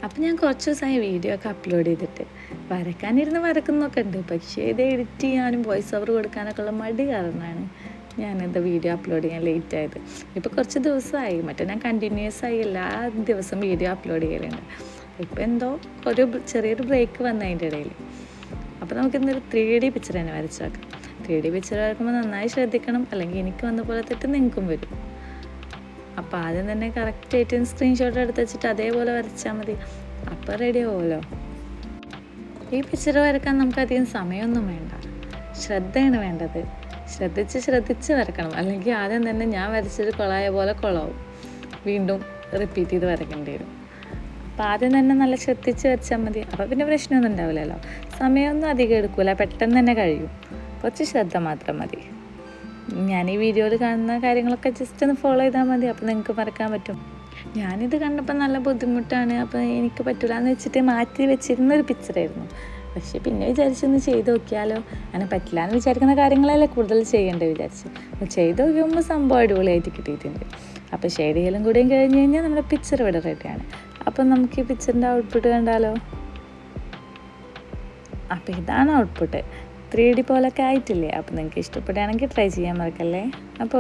അപ്പം ഞാൻ കുറച്ച് ദിവസമായി വീഡിയോ ഒക്കെ അപ്ലോഡ് ചെയ്തിട്ട് വരക്കാനിരുന്ന് വരക്കുന്നൊക്കെ ഉണ്ട്. പക്ഷേ ഇത് എഡിറ്റ് ചെയ്യാനും വോയിസ് ഓവർ കൊടുക്കാനൊക്കെ ഉള്ള മടി കാരണമാണ് ഞാനിത് വീഡിയോ അപ്ലോഡ് ചെയ്യാൻ ലേറ്റ് ആയത്. ഇപ്പോൾ കുറച്ച് ദിവസമായി, മറ്റേ ഞാൻ കണ്ടിന്യൂസ് ആയി എല്ലാ ദിവസവും വീഡിയോ അപ്ലോഡ് ചെയ്യലുണ്ട്. ഇപ്പോൾ എന്തോ ഒരു ചെറിയൊരു ബ്രേക്ക് വന്നു അതിൻ്റെ ഇടയിൽ. അപ്പോൾ നമുക്കിന്നൊരു 3D പിക്ചർ തന്നെ വരച്ച് വെക്കാം. 3D പിക്ചർ വരക്കുമ്പോൾ നന്നായി ശ്രദ്ധിക്കണം, അല്ലെങ്കിൽ എനിക്ക് വന്ന പോലെ തെറ്റ് നിങ്ങൾക്കും വരും. അപ്പോൾ ആദ്യം തന്നെ കറക്റ്റായിട്ട് സ്ക്രീൻഷോട്ട് എടുത്ത് വെച്ചിട്ട് അതേപോലെ വരച്ചാൽ മതി. അപ്പോൾ റെഡി ആവുമല്ലോ. ഈ പിക്ചർ വരക്കാൻ നമുക്കധികം സമയമൊന്നും വേണ്ട, ശ്രദ്ധയാണ് വേണ്ടത്. ശ്രദ്ധിച്ച് വരക്കണം, അല്ലെങ്കിൽ ആദ്യം തന്നെ ഞാൻ വരച്ചൊരു കൊളായ പോലെ കൊളാവും, വീണ്ടും റിപ്പീറ്റ് ചെയ്ത് വരയ്ക്കേണ്ടി വരും. അപ്പോൾ ആദ്യം തന്നെ നല്ല ശ്രദ്ധിച്ച് വരച്ചാൽ മതി. അപ്പോൾ പിന്നെ പ്രശ്നമൊന്നും ഉണ്ടാവില്ലല്ലോ. സമയമൊന്നും അധികം എടുക്കില്ല, പെട്ടെന്ന് തന്നെ കഴിയും. കുറച്ച് ശ്രദ്ധ മാത്രം മതി. ഞാൻ ഈ വീഡിയോയിൽ കാണുന്ന കാര്യങ്ങളൊക്കെ ജസ്റ്റ് ഒന്ന് ഫോളോ ചെയ്താൽ മതി, അപ്പോൾ നിങ്ങൾക്ക് വരക്കാൻ പറ്റും. ഞാനിത് കണ്ടപ്പോൾ നല്ല ബുദ്ധിമുട്ടാണ്, അപ്പോൾ എനിക്ക് പറ്റില്ല എന്ന് വെച്ചിട്ട് മാറ്റി വെച്ചിരുന്നൊരു പിക്ചറായിരുന്നു. പക്ഷേ പിന്നെ വിചാരിച്ചൊന്ന് ചെയ്ത് നോക്കിയാലോ. അങ്ങനെ പറ്റില്ല എന്ന് വിചാരിക്കുന്ന കാര്യങ്ങളല്ലേ കൂടുതൽ ചെയ്യേണ്ടത് വിചാരിച്ചു. അപ്പോൾ ചെയ്ത് നോക്കുമ്പോൾ സംഭവം അടിപൊളിയായിട്ട് കിട്ടിയിട്ടുണ്ട്. അപ്പോൾ ഷെയ്ഡ് ചെയ്യലും കൂടെയും കഴിഞ്ഞ് കഴിഞ്ഞാൽ നമ്മുടെ പിക്ചർ ഇവിടെ റെഡിയാണ്. അപ്പം നമുക്ക് ഈ പിക്ചറിൻ്റെ ഔട്ട്പുട്ട് കണ്ടാലോ. അപ്പോൾ ഇതാണ് ഔട്ട്പുട്ട്. 3D പോലൊക്കെ ആയിട്ടില്ലേ. അപ്പോൾ നിങ്ങൾക്ക് ഇഷ്ടപ്പെടുകയാണെങ്കിൽ ട്രൈ ചെയ്യാൻ മറക്കല്ലേ. അപ്പോൾ